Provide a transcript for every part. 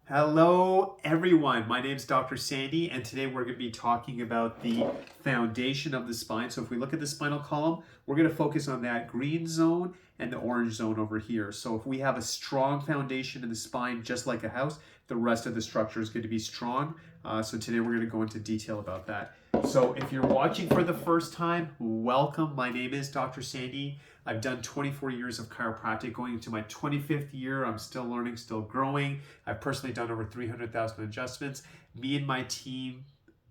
Hello everyone, my name is Dr. Sandy and today we're going to be talking about the foundation of the spine. So if we look at the spinal column, we're going to focus on that green zone and the orange zone over here. So if we have a strong foundation in the spine, just like a house, the rest of the structure is going to be strong. So today we're going to go into detail about that. So if you're watching for the first time, welcome. My name is Dr. Sandy. I've done 24 years of chiropractic, going into my 25th year. I'm still learning, still growing. I've personally done over 300,000 adjustments. Me and my team,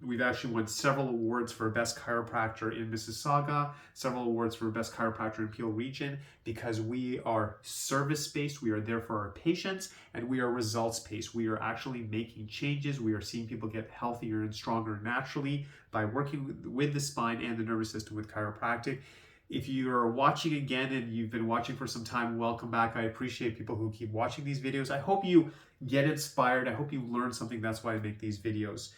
we've actually won several awards for Best Chiropractor in Mississauga, several awards for Best Chiropractor in Peel Region, because we are service-based, we are there for our patients, and we are results-based. We are actually making changes. We are seeing people get healthier and stronger naturally by working with the spine and the nervous system with chiropractic. If you are watching again and you've been watching for some time, welcome back. I appreciate people who keep watching these videos. I hope you get inspired. I hope you learn something. That's why I make these videos.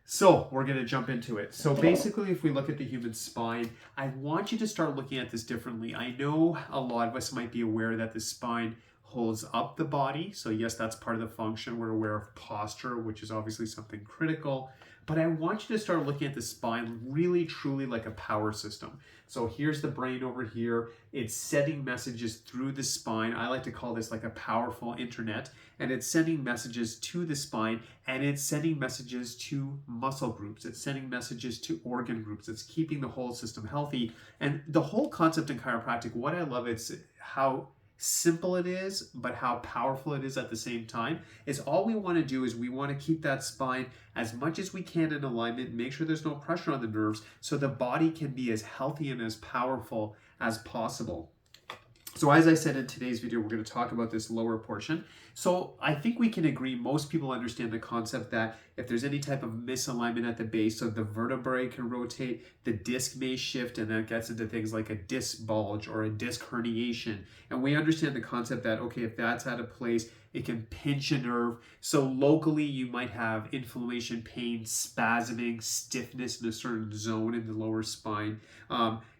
So we're going to jump into it. So basically, if we look at the human spine, I want you to start looking at this differently. I know a lot of us might be aware that the spine holds up the body. So yes, that's part of the function. We're aware of posture, which is obviously something critical. But I want you to start looking at the spine really, truly like a power system. So here's the brain over here. It's sending messages through the spine. I like to call this like a powerful internet. And it's sending messages to the spine, and it's sending messages to muscle groups. It's sending messages to organ groups. It's keeping the whole system healthy. And the whole concept in chiropractic, what I love, it's how simple it is, but how powerful it is at the same time. Is all we want to do is we want to keep that spine as much as we can in alignment, make sure there's no pressure on the nerves, so the body can be as healthy and as powerful as possible. So as I said in today's video, we're going to talk about this lower portion. So I think we can agree, most people understand the concept that if there's any type of misalignment at the base, so the vertebrae can rotate, the disc may shift, and that gets into things like a disc bulge or a disc herniation. And we understand the concept that, okay, if that's out of place, it can pinch a nerve. So locally, you might have inflammation, pain, spasming, stiffness in a certain zone in the lower spine.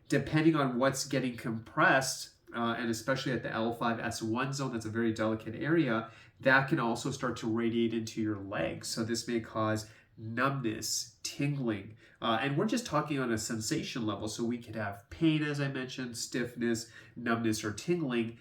Depending on what's getting compressed, and especially at the L5-S1 zone, that's a very delicate area, that can also start to radiate into your legs. So this may cause numbness, tingling, and we're just talking on a sensation level. So we could have pain, as I mentioned, stiffness, numbness, or tingling.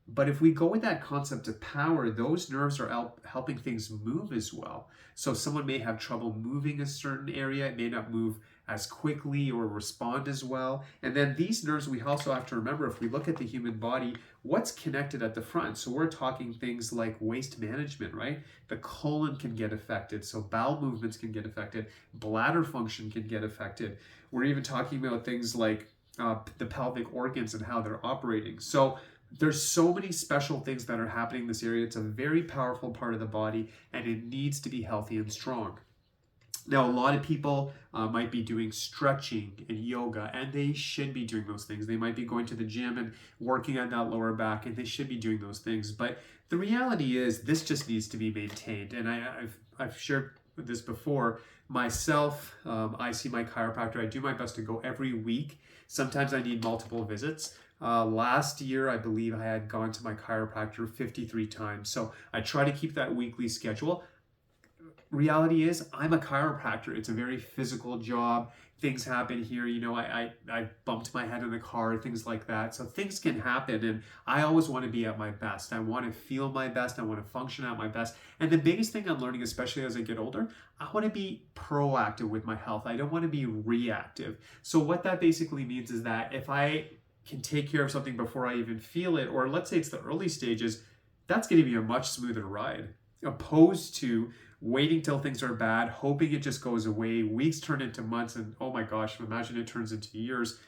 But if we go with that concept of power, those nerves are helping things move as well. So someone may have trouble moving a certain area. It may not move as quickly or respond as well. And then these nerves, we also have to remember, if we look at the human body, what's connected at the front? So we're talking things like waste management, right? The colon can get affected. So bowel movements can get affected. Bladder function can get affected. We're even talking about things like the pelvic organs and how they're operating. So there's so many special things that are happening in this area. It's a very powerful part of the body, and it needs to be healthy and strong. Now, a lot of people might be doing stretching and yoga, and they should be doing those things. They might be going to the gym and working on that lower back, and they should be doing those things. But the reality is, this just needs to be maintained. And I've shared this before. Myself, I see my chiropractor. I do my best to go every week. Sometimes I need multiple visits. Last year, I believe I had gone to my chiropractor 53 times. So I try to keep that weekly schedule. Reality is, I'm a chiropractor. It's a very physical job. Things happen here. You know, I bumped my head in the car, things like that. So things can happen, and I always want to be at my best. I want to feel my best. I want to function at my best. And the biggest thing I'm learning, especially as I get older, I want to be proactive with my health. I don't want to be reactive. So what that basically means is that if I can take care of something before I even feel it, or let's say it's the early stages, that's going to be a much smoother ride, opposed to waiting till things are bad, hoping it just goes away, weeks turn into months, and oh my gosh, imagine it turns into years.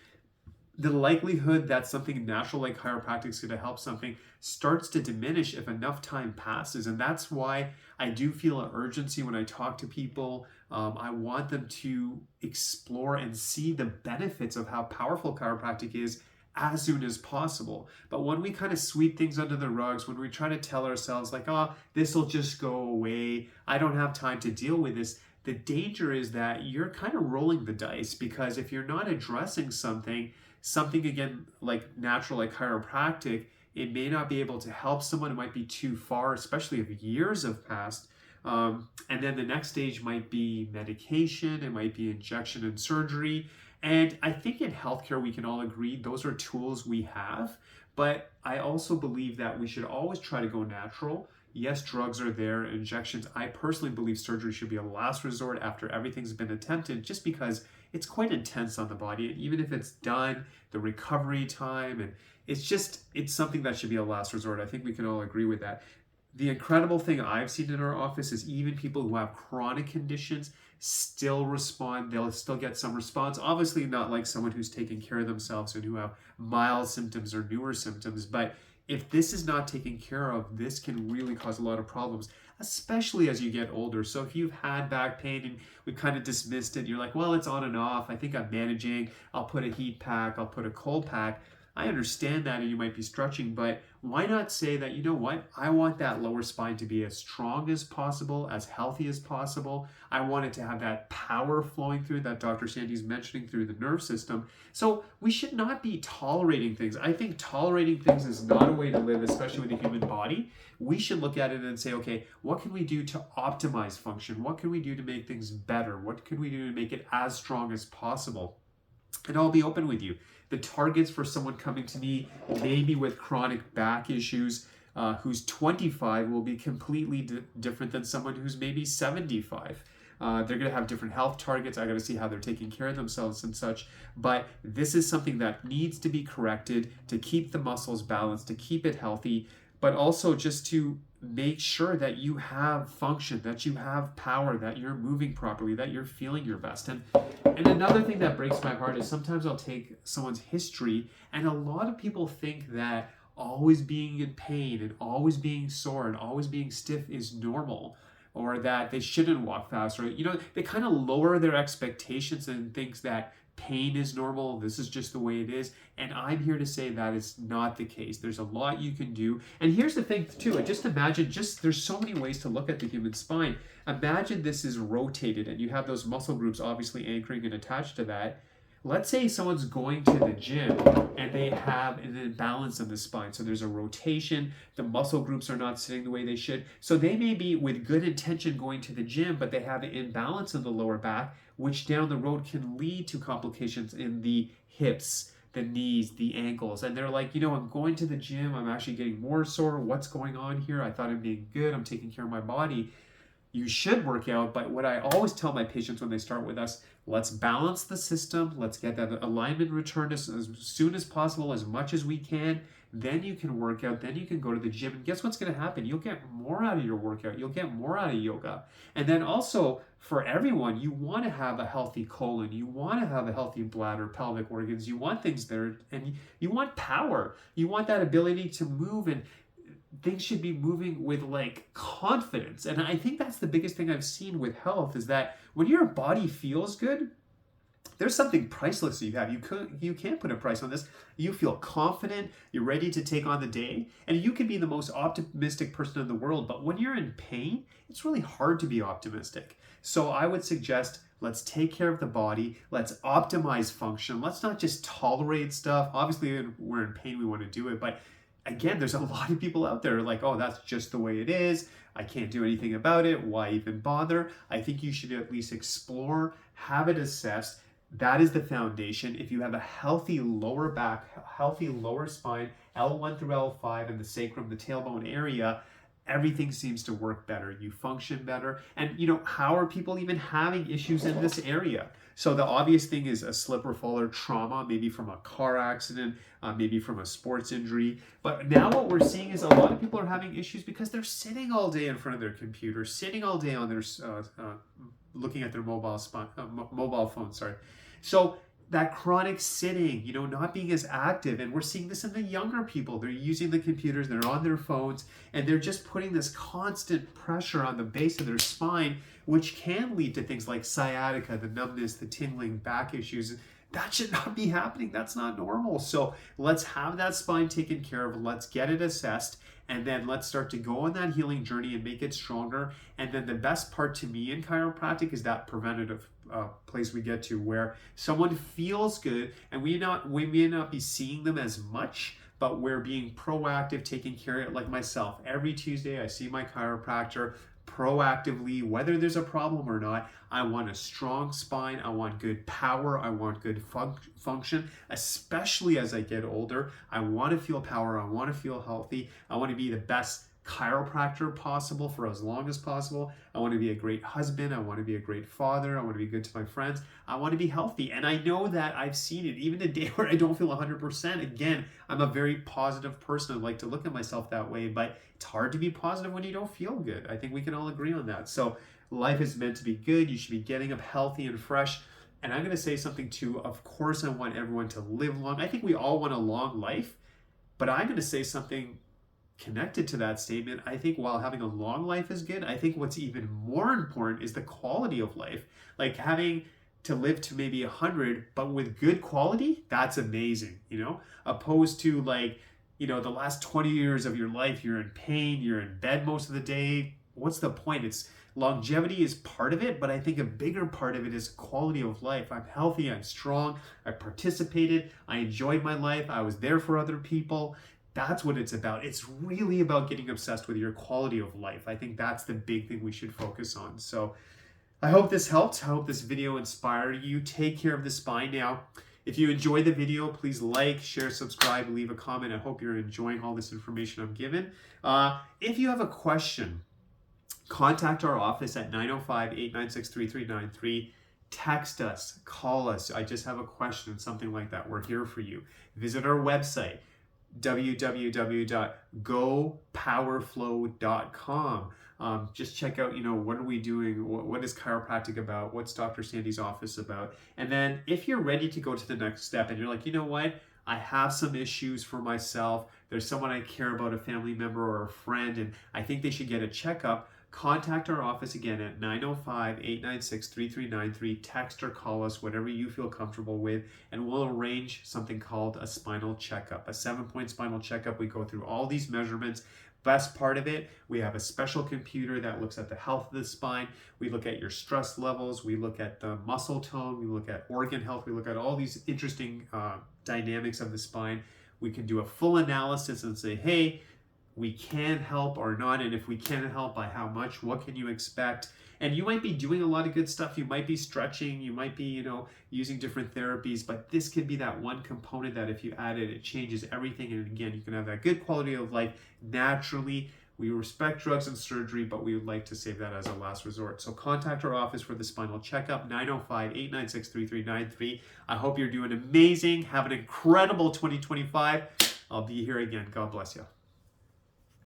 The likelihood that something natural like chiropractic is going to help something starts to diminish if enough time passes. And that's why I do feel an urgency when I talk to people. I want them to explore and see the benefits of how powerful chiropractic is as soon as possible. But when we kind of sweep things under the rugs, when we try to tell ourselves like, oh, this will just go away, I don't have time to deal with this, the danger is that you're kind of rolling the dice, because if you're not addressing something again like natural, like chiropractic, it may not be able to help someone. It might be too far, especially if years have passed. And then the next stage might be medication, it might be injection and surgery. And I think in healthcare, we can all agree those are tools we have. But I also believe that we should always try to go natural. Yes, drugs are there, injections. I personally believe surgery should be a last resort after everything's been attempted, just because it's quite intense on the body. And even if it's done, the recovery time, and it's something that should be a last resort. I think we can all agree with that. The incredible thing I've seen in our office is even people who have chronic conditions still respond. They'll still get some response. Obviously not like someone who's taking care of themselves and who have mild symptoms or newer symptoms, but if this is not taken care of, this can really cause a lot of problems, especially as you get older. So if you've had back pain and we've kind of dismissed it, you're like, well, it's on and off. I think I'm managing. I'll put a heat pack. I'll put a cold pack. I understand that and you might be stretching, but why not say that, you know what, I want that lower spine to be as strong as possible, as healthy as possible. I want it to have that power flowing through that Dr. Sandy's mentioning through the nerve system. So we should not be tolerating things. I think tolerating things is not a way to live, especially with the human body. We should look at it and say, okay, what can we do to optimize function? What can we do to make things better? What can we do to make it as strong as possible? And I'll be open with you. The targets for someone coming to me, maybe with chronic back issues, who's 25 will be completely different than someone who's maybe 75. They're going to have different health targets. I got to see how they're taking care of themselves and such. But this is something that needs to be corrected to keep the muscles balanced, to keep it healthy, but also just to make sure that you have function, that you have power, that you're moving properly, that you're feeling your best. And another thing that breaks my heart is sometimes I'll take someone's history, and a lot of people think that always being in pain and always being sore and always being stiff is normal, or that they shouldn't walk fast, or they kind of lower their expectations and thinks that pain is normal, this is just the way it is. And I'm here to say that is not the case. There's a lot you can do. And here's the thing too, just imagine, there's so many ways to look at the human spine. Imagine this is rotated and you have those muscle groups obviously anchoring and attached to that. Let's say someone's going to the gym and they have an imbalance in the spine. So there's a rotation, the muscle groups are not sitting the way they should. So they may be with good intention going to the gym, but they have an imbalance in the lower back, which down the road can lead to complications in the hips, the knees, the ankles. And they're like, I'm going to the gym, I'm actually getting more sore. What's going on here? I thought I'm being good, I'm taking care of my body. You should work out, but what I always tell my patients when they start with us, let's balance the system, let's get that alignment returned as soon as possible, as much as we can. Then you can work out, then you can go to the gym, and guess what's going to happen? You'll get more out of your workout, you'll get more out of yoga. And then also, for everyone, you want to have a healthy colon, you want to have a healthy bladder, pelvic organs, you want things there, and you want power. You want that ability to move, and things should be moving with confidence. And I think that's the biggest thing I've seen with health is that when your body feels good, there's something priceless you have. You can't put a price on this. You feel confident, you're ready to take on the day, and you can be the most optimistic person in the world. But when you're in pain, it's really hard to be optimistic. So I would suggest, let's take care of the body. Let's optimize function. Let's not just tolerate stuff. Obviously, when we're in pain, we want to do it, but again, there's a lot of people out there like, oh, that's just the way it is. I can't do anything about it. Why even bother? I think you should at least explore, have it assessed. That is the foundation. If you have a healthy lower back, healthy lower spine, L1 through L5, and the sacrum, the tailbone area, everything seems to work better. You function better. And how are people even having issues in this area? So the obvious thing is a slip or fall or trauma, maybe from a car accident, maybe from a sports injury. But now what we're seeing is a lot of people are having issues because they're sitting all day in front of their computer, sitting all day on their looking at their mobile phone. So that chronic sitting, not being as active, and we're seeing this in the younger people. They're using the computers, they're on their phones, and they're just putting this constant pressure on the base of their spine, which can lead to things like sciatica, the numbness, the tingling, back issues. That should not be happening. That's not normal. So let's have that spine taken care of. Let's get it assessed. And then let's start to go on that healing journey and make it stronger. And then the best part to me in chiropractic is that preventative place we get to where someone feels good, and we may not be seeing them as much, but we're being proactive, taking care of it. Like myself, every Tuesday I see my chiropractor, proactively, whether there's a problem or not. I want a strong spine. I want good power. I want good function, especially as I get older. I want to feel power. I want to feel healthy. I want to be the best chiropractor possible for as long as possible. I want to be a great husband. I want to be a great father. I want to be good to my friends. I want to be healthy. And I know that I've seen it. Even a day where I don't feel 100%. Again, I'm a very positive person. I like to look at myself that way, but it's hard to be positive when you don't feel good. I think we can all agree on that. So life is meant to be good. You should be getting up healthy and fresh. And I'm going to say something too. Of course, I want everyone to live long. I think we all want a long life, but I'm going to say something connected to that statement. I think while having a long life is good, I think what's even more important is the quality of life. Like having to live to maybe 100, but with good quality, that's amazing, opposed to like, the last 20 years of your life, you're in pain, you're in bed most of the day. What's the point? It's longevity is part of it, but I think a bigger part of it is quality of life. I'm healthy, I'm strong, I participated, I enjoyed my life, I was there for other people. That's what it's about. It's really about getting obsessed with your quality of life. I think that's the big thing we should focus on. So I hope this helped. I hope this video inspired you. Take care of the spine now. If you enjoyed the video, please like, share, subscribe, leave a comment. I hope you're enjoying all this information I'm giving. If you have a question, contact our office at 905-896-3393. Text us, call us. I just have a question, something like that. We're here for you. Visit our website, www.gopowerflow.com. Just check out, what are we doing? What is chiropractic about? What's Dr. Sandy's office about? And then if you're ready to go to the next step and you're like, you know what? I have some issues for myself. There's someone I care about, a family member or a friend, and I think they should get a checkup. Contact our office again at 905-896-3393. Text or call us, whatever you feel comfortable with, and we'll arrange something called a spinal checkup, a 7-point spinal checkup. We go through all these measurements. Best part of it, we have a special computer that looks at the health of the spine. We look at your stress levels. We look at the muscle tone. We look at organ health. We look at all these interesting dynamics of the spine. We can do a full analysis and say, hey, we can help or not, and if we can help, by how much, what can you expect? And you might be doing a lot of good stuff. You might be stretching, you might be, using different therapies, but this could be that one component that if you add it, it changes everything. And again, you can have that good quality of life naturally. We respect drugs and surgery, but we would like to save that as a last resort. So contact our office for the spinal checkup, 905-896-3393. I hope you're doing amazing. Have an incredible 2025. I'll be here again. God bless you.